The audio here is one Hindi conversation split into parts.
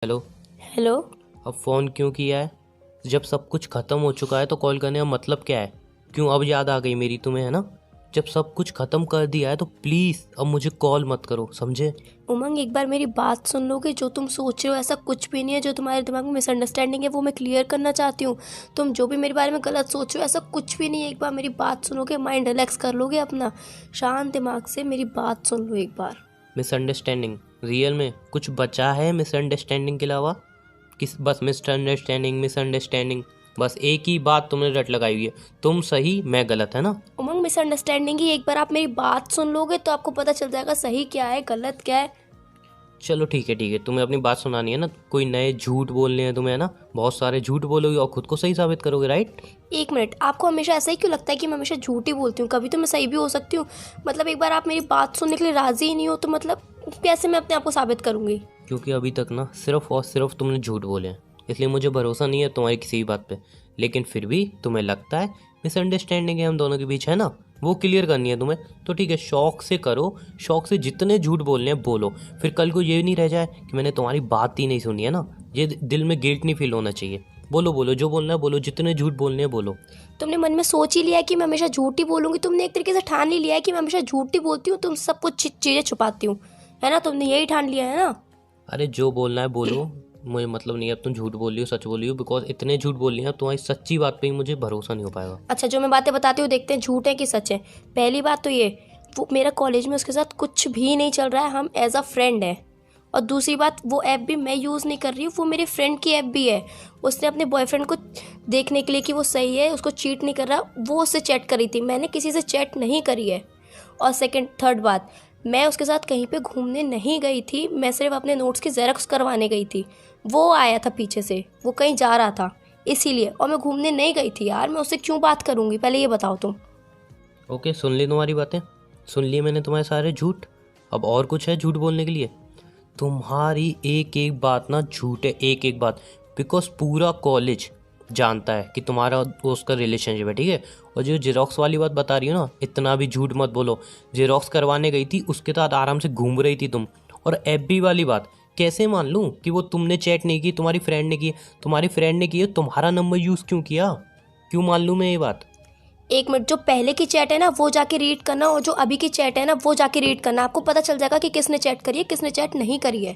हेलो। हेलो। अब फ़ोन क्यों किया है? जब सब कुछ ख़त्म हो चुका है तो कॉल करने का मतलब क्या है? क्यों अब याद आ गई मेरी तुम्हें, है ना? जब सब कुछ ख़त्म कर दिया है तो प्लीज़ अब मुझे कॉल मत करो, समझे? उमंग, एक बार मेरी बात सुन लोगे? जो तुम सोच रहे हो ऐसा कुछ भी नहीं है। जो तुम्हारे दिमाग में मिसअंडरस्टैंडिंग है वो मैं क्लियर करना चाहती हूँ। तुम जो भी मेरे बारे में गलत सोच रहे हो ऐसा कुछ भी नहीं है। एक बार मेरी बात सुनोगे, माइंड रिलैक्स कर लोगे अपना, शांत दिमाग से मेरी बात सुन लो एक बार। मिसअंडरस्टैंडिंग? रियल में कुछ बचा है मिसअंडरस्टैंडिंग के अलावा? किस बस मिसअंडरस्टैंडिंग मिसअंडरस्टैंडिंग, बस एक ही बात तुमने रट लगाई हुई है, तुम सही मैं गलत, है ना? उमंग, मिसअंडरस्टैंडिंग ही। एक बार आप मेरी बात सुन लोगे तो आपको पता चल जाएगा सही क्या है गलत क्या है। चलो ठीक है ठीक है, तुम्हें अपनी बात सुनानी है ना, कोई नए झूठ बोलने हैं तुम्हें, है ना? बहुत सारे झूठ बोलोगे और खुद को सही साबित करोगे, राइट? एक मिनट, आपको हमेशा ऐसा ही क्यों लगता है कि मैं हमेशा झूठ ही बोलती हूँ? कभी तो मैं सही भी हो सकती हूँ। मतलब एक बार आप मेरी बात सुनने के लिए राजी ही नहीं हो तो मतलब कैसे मैं अपने आप को साबित करूँगी? क्योंकि अभी तक ना सिर्फ और सिर्फ तुमने झूठ बोले हैं, इसलिए मुझे भरोसा नहीं है तुम्हारी किसी भी बात पे। लेकिन फिर भी तुम्हें लगता है मिसअंडरस्टैंडिंग है हम दोनों के बीच, है ना? वो क्लियर करनी है तुम्हें, तो ठीक है, शौक से करो। शौक से जितने झूठ बोलने हैं बोलो, फिर कल को ये नहीं रह जाए कि मैंने तुम्हारी बात ही नहीं सुनी, है ना? ये दिल में गिल्ट नहीं फील होना चाहिए। बोलो बोलो, जो बोलना है बोलो, जितने झूठ बोलने हैं बोलो। तुमने मन में सोच ही लिया है कि मैं हमेशा झूठ ही बोलूंगी? तुमने एक तरीके से ठान ही लिया है कि मैं हमेशा झूठ ही बोलती हूँ, तुम सब कुछ चीज़ें छुपाती हूँ, है ना? तुमने यही ठान लिया है ना? अरे जो बोलना है बोलो, मुझे मतलब नहीं है अब तुम झूठ बोल रही हो सच बोल रही हो, बिकॉज इतने झूठ बोल रही हैं अब तुम्हारी सच्ची बात पे ही मुझे भरोसा नहीं हो पाएगा। अच्छा, जो मैं बातें बताती हूँ देखते हैं झूठ है कि सच है। पहली बात तो ये, वो मेरा कॉलेज में उसके साथ कुछ भी नहीं चल रहा है, हम एज अ फ्रेंड है। और दूसरी बात, वो ऐप भी मैं यूज़ नहीं कर रही हूँ, वो मेरे फ्रेंड की ऐप भी है। उसने अपने बॉयफ्रेंड को देखने के लिए कि वो सही है, उसको चीट नहीं कर रहा, वो उससे चैट करी थी। मैंने किसी से चैट नहीं करी है। और सेकंड थर्ड बात, मैं उसके साथ कहीं पे घूमने नहीं गई थी, मैं सिर्फ अपने नोट्स की जेरॉक्स करवाने गई थी। वो आया था पीछे से, वो कहीं जा रहा था इसीलिए, और मैं घूमने नहीं गई थी। यार मैं उससे क्यों बात करूँगी, पहले ये बताओ तुम। ओके, सुन ली तुम्हारी बातें, सुन लिए मैंने तुम्हारे सारे झूठ। अब और कुछ है झूठ बोलने के लिए? तुम्हारी एक एक बात ना झूठ है, एक एक बात। बिकॉज पूरा कॉलेज जानता है कि तुम्हारा और उसका रिलेशनशिप है, ठीक है? और जो जेरोक्स वाली बात बता रही हो ना, इतना भी झूठ मत बोलो। जेरोक्स करवाने गई थी, उसके साथ आराम से घूम रही थी तुम। और एफबी वाली बात कैसे मान लूँ कि वो तुमने चैट नहीं की, तुम्हारी फ्रेंड ने की? तुम्हारी फ्रेंड ने की है, तुम्हारा नंबर यूज़ क्यों किया? क्यों मान लूँ मैं ये बात? एक मिनट, जो पहले की चैट है ना वो जाके रीड करना, और जो अभी की चैट है ना वो जाके रीड करना। आपको पता चल जाएगा कि किसने चैट करी है किसने चैट नहीं करी है।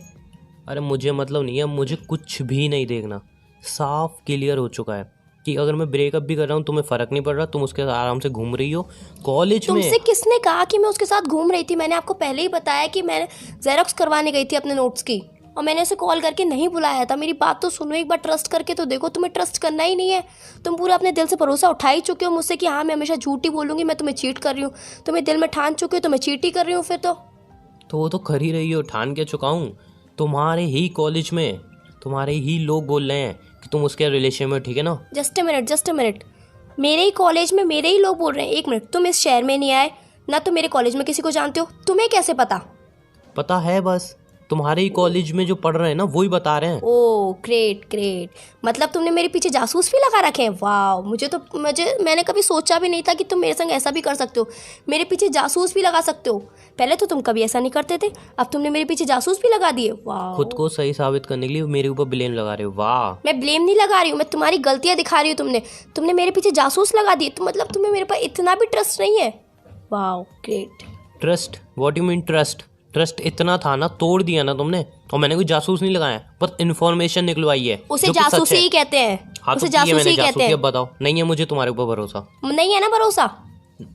अरे मुझे मतलब नहीं है, मुझे कुछ भी नहीं देखना। साफ क्लियर हो चुका है कि अगर मैं ब्रेकअप भी कर रहा हूँ तुम्हें फ़र्क नहीं पड़ रहा, तुम उसके साथ आराम से घूम रही हो कॉलेज में। तुमसे किसने कहा कि मैं उसके साथ घूम रही थी? मैंने आपको पहले ही बताया कि मैं जेरोक्स करवाने गई थी अपने नोट्स की, और मैंने उसे कॉल करके नहीं बुलाया था। मेरी बात तो सुनो, एक बार ट्रस्ट करके तो देखो। तुम्हें ट्रस्ट करना ही नहीं है। तुम पूरा अपने दिल से भरोसा उठा ही चुके हो मुझसे कि हाँ मैं हमेशा झूठ ही बोलूंगी, मैं तुम्हें चीट कर रही हूँ। तुम्हें दिल में ठान चुके हो तो मैं चीट ही कर रही हूँ फिर तो वो तो कर ही रही हो, ठान के चुका हूँ। तुम्हारे ही कॉलेज में तुम्हारे ही लोग बोल रहे हैं कि तुम उसके रिलेशन में हो, ठीक है ना? Just a minute, just a minute. मेरे ही कॉलेज में मेरे ही लोग बोल रहे हैं? एक मिनट, तुम इस शहर में नहीं आए ना, तो मेरे कॉलेज में किसी को जानते हो? तुम्हें कैसे पता? पता है, बस तुम्हारे ही कॉलेज में जो पढ़ रहे हैं ना वही बता रहे हैं। ओ ग्रेट ग्रेट, मतलब तुमने मेरे पीछे जासूस भी लगा रखे हैं। वाह, मैंने कभी सोचा भी नहीं था कि तुम मेरे संग ऐसा भी कर सकते हो, मेरे पीछे जासूस भी लगा सकते हो। पहले तो तुम कभी ऐसा नहीं करते थे, अब तुमने मेरे पीछे जासूस भी लगा दिए। वाह। खुद को सही साबित करने के लिए मेरे ऊपर ब्लेम लगा रहे हो, वाह। मैं ब्लेम नहीं लगा रही हूँ, मैं तुम्हारी गलतियाँ दिखा रही हूँ। तुमने मेरे पीछे जासूस लगा दिए, तो मतलब तुम्हें मेरे पर इतना भी ट्रस्ट नहीं है। वाह great. Trust? What you mean trust? Trust इतना था ना, तोड़ दिया ना तुमने। और मैंने कोई जासूस नहीं लगाया, बस इन्फॉर्मेशन निकलवाई है उसे जो कि सच जासूसी है। ही कहते हैं। हाँ उसे तो की है जासूसी मैंने ही कहते जासूसी, अब हैं। बताओ। नहीं है मुझे तुम्हारे ऊपर भरोसा। नहीं है ना भरोसा?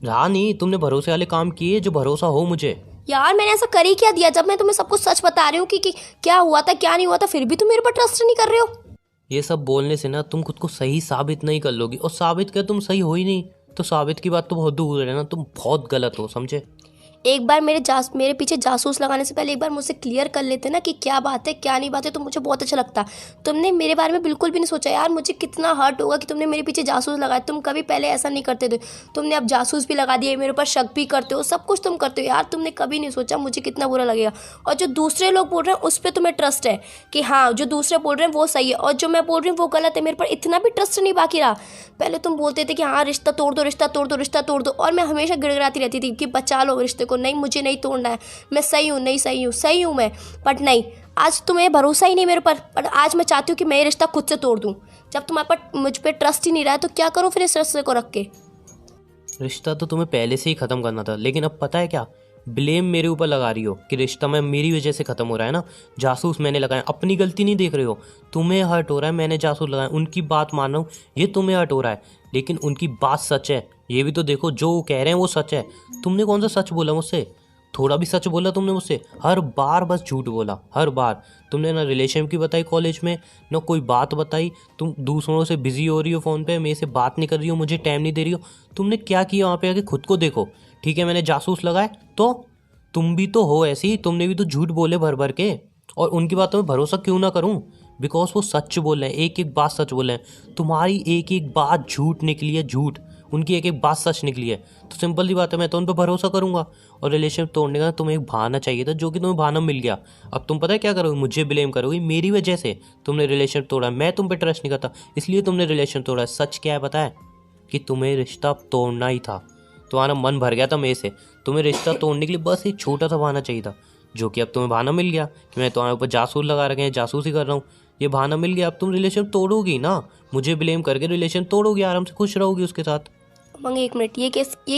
रहा नहीं, तुमने भरोसे वाले काम किए जो भरोसा हो मुझे। यार मैंने ऐसा कर ही क्या दिया? जब मैं तुम्हें सब कुछ सच बता रही हूँ कि क्या हुआ था क्या नहीं हुआ था, फिर भी तुम मेरे पर ट्रस्ट नहीं कर रहे हो। ये सब बोलने से ना तुम खुद को सही साबित नहीं कर लोगी, और साबित कर तुम सही हो ही नहीं, तो साबित की बात तो बहुत दूर है ना, तुम बहुत गलत हो, समझे? एक बार मेरे पीछे जासूस लगाने से पहले एक बार मुझसे क्लियर कर लेते ना कि क्या बात है क्या नहीं बात है, तो मुझे बहुत अच्छा लगता। तुमने मेरे बारे में बिल्कुल भी नहीं सोचा। यार मुझे कितना हर्ट होगा कि तुमने मेरे पीछे जासूस लगाया। तुम कभी पहले ऐसा नहीं करते थे, तुमने अब जासूस भी लगा दिए, मेरे ऊपर शक भी करते हो, सब कुछ तुम करते हो। यार तुमने कभी नहीं सोचा मुझे कितना बुरा लगेगा। और जो दूसरे लोग बोल रहे हैं उस पर तुम्हें ट्रस्ट है कि हाँ जो दूसरे बोल रहे हैं वो सही है, और जो मैं बोल रही हूँ वो गलत है। मेरे पर इतना भी ट्रस्ट नहीं बाकी रहा। पहले तुम बोलते थे कि हाँ रिश्ता तोड़ दो, रिश्ता तोड़ दो, रिश्ता तोड़ दो, और मैं हमेशा गिड़गिड़ाती रहती थी कि बचा लो रिश्ते को, नहीं मुझे नहीं तोड़ना है, मैं सही हूँ, नहीं सही हूँ मैं, बट नहीं, आज तुम्हें भरोसा ही नहीं मेरे पर आज मैं चाहती हूँ कि मैं ये रिश्ता खुद से तोड़ दूँ। जब तुम्हारे पर मुझ पर ट्रस्ट ही नहीं रहा है तो क्या करूँ फिर इस रिश्ते को रख के। रिश्ता तो तुम्हें पहले से ही ख़त्म करना था, लेकिन अब पता है क्या, ब्लेम मेरे ऊपर लगा रही हो कि रिश्ता में मेरी वजह से ख़त्म हो रहा है ना। जासूस मैंने लगाए, अपनी गलती नहीं देख रहे हो। तुम्हें हर्ट हो रहा है, मैंने जासूस लगाए, उनकी बात मान रहा हूँ, ये तुम्हें हर्ट हो रहा है, लेकिन उनकी बात सच है, ये भी तो देखो, जो वो कह रहे हैं वो सच है। तुमने कौन सा सच बोला मुझसे? थोड़ा भी सच बोला तुमने मुझसे? हर बार बस झूठ बोला, हर बार। तुमने ना रिलेशन की बताई कॉलेज में, ना कोई बात बताई। तुम दूसरों से बिजी हो रही हो फ़ोन पे, मेरे से बात नहीं कर रही हो, मुझे टाइम नहीं दे रही हो। तुमने क्या किया वहाँ पे आके? खुद को देखो। ठीक है मैंने जासूस लगाए, तो तुम भी तो हो ऐसी, तुमने भी तो झूठ बोले भर भर के। और उनकी बातों में भरोसा क्यों ना करूं? बिकॉज वो सच बोल रहे हैं, एक एक बात सच बोल रहे हैं। तुम्हारी एक एक बात झूठ निकली है, झूठ। उनकी एक एक बात सच निकली है, तो सिंपल सी बात है, मैं तो उन पर भरोसा करूंगा। और रिलेशन तोड़ने का तुम्हें एक बहाना चाहिए था, जो कि तुम्हें बहाना मिल गया। अब तुम पता है क्या करोगे? मुझे ब्लेम करोगे, मेरी वजह से तुमने रिलेशन तोड़ा। मैं तुम पे ट्रस्ट नहीं करता, इसलिए तुमने रिलेशन तोड़ा। सच क्या है पता है? कि तुम्हें रिश्ता तोड़ना ही था। तुम्हारा मन भर गया था मेरे से, तुम्हें रिश्ता तोड़ने के लिए बस एक छोटा सा बहाना चाहिए था, जो कि अब तुम्हें बहाना मिल गया कि मैं तुम्हारे ऊपर जासूस लगा रखे हैं, जासूसी कर रहा हूँ। ये बहाना मिल गया, अब तुम रिलेशन तोड़ोगी ना, मुझे ब्लेम करके रिलेशन तोड़ोगी, आराम से खुश रहोगी उसके साथ। उमंग एक मिनट, ये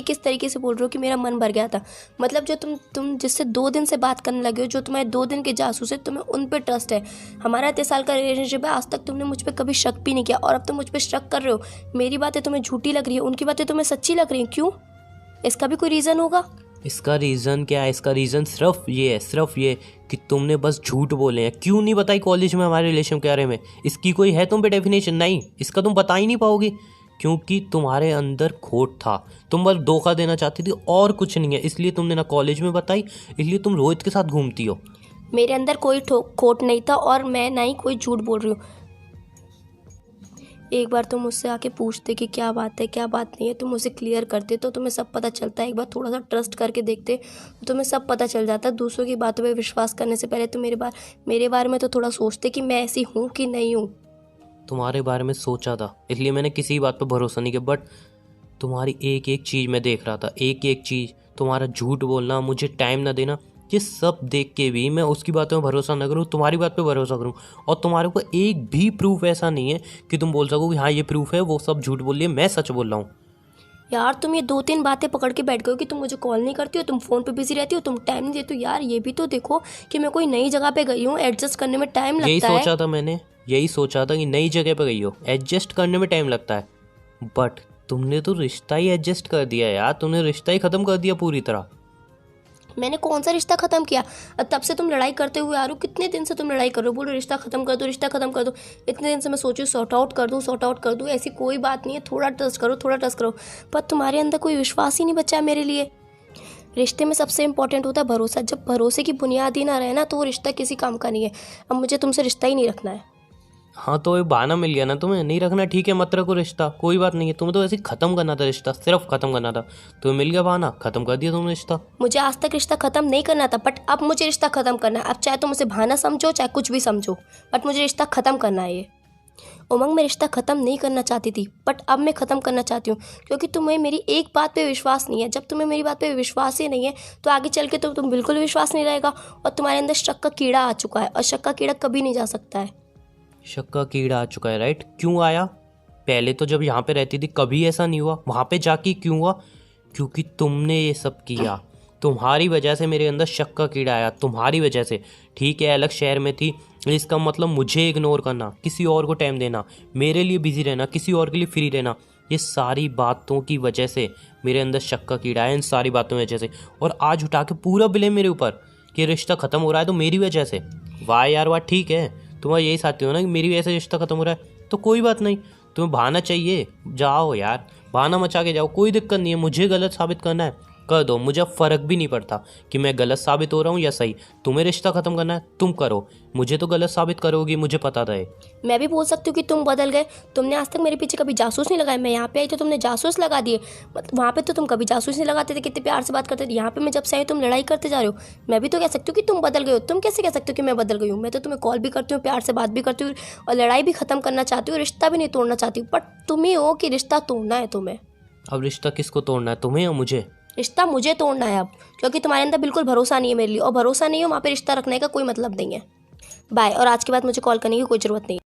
किस तरीके से बोल रहे हो कि मेरा मन भर गया था? मतलब जो तुम जिससे 2 दिन से बात करने लगे हो, जो तुम्हारे 2 दिन के जासूस है, तुम्हें उन पे ट्रस्ट है। हमारा 3 साल का रिलेशनशिप है, आज तक तुमने मुझ पे कभी शक भी नहीं किया, और अब तुम मुझ पे शक कर रहे हो। मेरी बातें तुम्हें झूठी लग रही है, उनकी बातें तुम्हें सच्ची लग रही हैं, क्यों? इसका भी कोई रीज़न होगा? इसका रीज़न क्या है? इसका रीज़न सिर्फ ये है, सिर्फ ये कि तुमने बस झूठ बोले हैं। क्यों नहीं बताई कॉलेज में हमारे रिलेशन के बारे में? इसकी कोई है तुम पे डेफिनेशन? नहीं, इसका तुम बता ही नहीं पाओगे, क्योंकि तुम्हारे अंदर खोट था। तुम बस धोखा देना चाहती थी, और कुछ नहीं है। इसलिए तुमने ना कॉलेज में बताई, इसलिए तुम रोहित के साथ घूमती हो। मेरे अंदर कोई खोट नहीं था, और मैं ना ही कोई झूठ बोल रही हूँ। एक बार तुम मुझसे आके पूछते कि क्या बात है, क्या बात नहीं है, तुम मुझे क्लियर करते तो तुम्हें सब पता चलता है। एक बार थोड़ा सा ट्रस्ट करके देखते तो तुम्हें सब पता चल जाता। दूसरों की बातों पे विश्वास करने से पहले तुम मेरे बारे में तो थोड़ा सोचते कि मैं ऐसी हूँ कि नहीं हूँ। तुम्हारे बारे में सोचा था, इसलिए मैंने किसी बात पर भरोसा नहीं किया। बट तुम्हारी एक एक चीज़ मैं देख रहा था, एक एक चीज़। तुम्हारा झूठ बोलना, मुझे टाइम ना देना, ये सब देख के भी मैं उसकी बातों में भरोसा ना करूँ, तुम्हारी बात पे भरोसा करूँ। और तुम्हारे को एक भी प्रूफ ऐसा नहीं है कि तुम बोल सको कि हाँ ये प्रूफ है, वो सब झूठ बोल रही है, मैं सच बोल रहा हूँ। यार तुम ये 2-3 बातें पकड़ के बैठ गए हो कि तुम मुझे कॉल नहीं करती हो, तुम फ़ोन पे बिजी रहती हो, तुम टाइम नहीं देती हो। यार ये भी तो देखो कि मैं कोई नई जगह पे गई हूँ, एडजस्ट करने में टाइम यही लगता है। सोचा था मैंने, यही सोचा था कि नई जगह पे गई हो, एडजस्ट करने में टाइम लगता है। बट तुमने तो रिश्ता ही एडजस्ट कर दिया यार, तुमने रिश्ता ही ख़त्म कर दिया पूरी तरह। मैंने कौन सा रिश्ता ख़त्म किया? तब से तुम लड़ाई करते हुए आ रहे हो, कितने दिन से तुम लड़ाई कर रहे हो, बोलो रिश्ता ख़त्म कर दो, रिश्ता ख़त्म कर दो। इतने दिन से मैं सोचूं सॉर्ट आउट कर दूँ, ऐसी कोई बात नहीं है, थोड़ा ट्रस्ट करो। पर तुम्हारे अंदर कोई विश्वास ही नहीं बचा है मेरे लिए। रिश्ते में सबसे इंपॉर्टेंट होता है भरोसा। जब भरोसे की बुनियाद ही ना रहे ना, तो वो रिश्ता किसी काम का नहीं है। अब मुझे तुमसे रिश्ता ही नहीं रखना है। हाँ तो ये बहाना मिल गया ना तुम्हें, नहीं रखना ठीक है, मत रखो रिश्ता, कोई बात नहीं है। तुम्हें तो ऐसे ख़त्म करना था रिश्ता, सिर्फ ख़त्म करना था। तुम्हें मिल गया बहाना, ख़त्म कर दिया तुमने रिश्ता। मुझे आज तक रिश्ता ख़त्म नहीं करना था, बट अब मुझे रिश्ता ख़त्म करना है। अब चाहे तुम उसे बहाना समझो, चाहे कुछ भी समझो, बट मुझे रिश्ता ख़त्म करना है। ये उमंग, मैं रिश्ता ख़त्म नहीं करना चाहती थी, बट अब मैं ख़त्म करना चाहती हूँ, क्योंकि तुम्हें मेरी एक बात पे विश्वास नहीं है। जब तुम्हें मेरी बात पे विश्वास ही नहीं है, तो आगे चल के तो तुम बिल्कुल विश्वास नहीं रहेगा, और तुम्हारे अंदर शक का कीड़ा आ चुका है, और शक का कीड़ा कभी नहीं जा सकता है। शक का कीड़ा आ चुका है, राइट? क्यों आया? पहले तो जब यहाँ पे रहती थी कभी ऐसा नहीं हुआ, वहाँ पे जाके क्यों हुआ? क्योंकि तुमने ये सब किया, तुम्हारी वजह से मेरे अंदर शक का कीड़ा आया, तुम्हारी वजह से। ठीक है अलग शहर में थी, इसका मतलब मुझे इग्नोर करना, किसी और को टाइम देना, मेरे लिए बिजी रहना, किसी और के लिए फ्री रहना, ये सारी बातों की वजह से मेरे अंदर शक का कीड़ा है, इन सारी बातों की वजह से। और आज उठा के पूरा ब्लेम मेरे ऊपर कि रिश्ता ख़त्म हो रहा है तो मेरी वजह से। वाह यार वाह, ठीक है तुम्हारा यही साथी हो ना कि मेरी वजह से रिश्ता ख़त्म हो रहा है, तो कोई बात नहीं। तुम्हें बहाना चाहिए, जाओ यार बहाना मचा के जाओ, कोई दिक्कत नहीं है। मुझे गलत साबित करना है कर दो, मुझे फ़र्क भी नहीं पड़ता कि मैं गलत साबित हो रहा हूँ या सही। तुम्हें रिश्ता ख़त्म करना है तुम करो, मुझे तो गलत साबित करोगी, मुझे पता था। मैं भी बोल सकती हूँ कि तुम बदल गए। तुमने आज तक मेरे पीछे कभी जासूस नहीं लगाए। मैं यहाँ पे आई तो तुमने जासूस लगा दिए, वहाँ पे तो तुम कभी जासूस नहीं लगाते थे, कितने प्यार से बात करते थे। यहाँ पे मैं जब से आई तुम लड़ाई करते जा रहे हो। मैं भी तो कह सकती हूँ कि तुम बदल गए हो। तुम कैसे कह सकते हो कि मैं बदल गई हूँ? मैं तो तुम्हें कॉल भी करती हूँ, प्यार से बात भी करती हूँ, और लड़ाई भी ख़त्म करना चाहती हूँ, रिश्ता भी नहीं तोड़ना चाहती हूँ। बट तुम ही हो कि रिश्ता तोड़ना है तुम्हें। अब रिश्ता किसको तोड़ना है, तुम्हें या मुझे? रिश्ता मुझे तोड़ना है अब, क्योंकि तुम्हारे अंदर बिल्कुल भरोसा नहीं है मेरे लिए, और भरोसा नहीं हो वहाँ पे रिश्ता रखने का कोई मतलब नहीं है। बाय। और आज के बाद मुझे कॉल करने की कोई ज़रूरत नहीं है।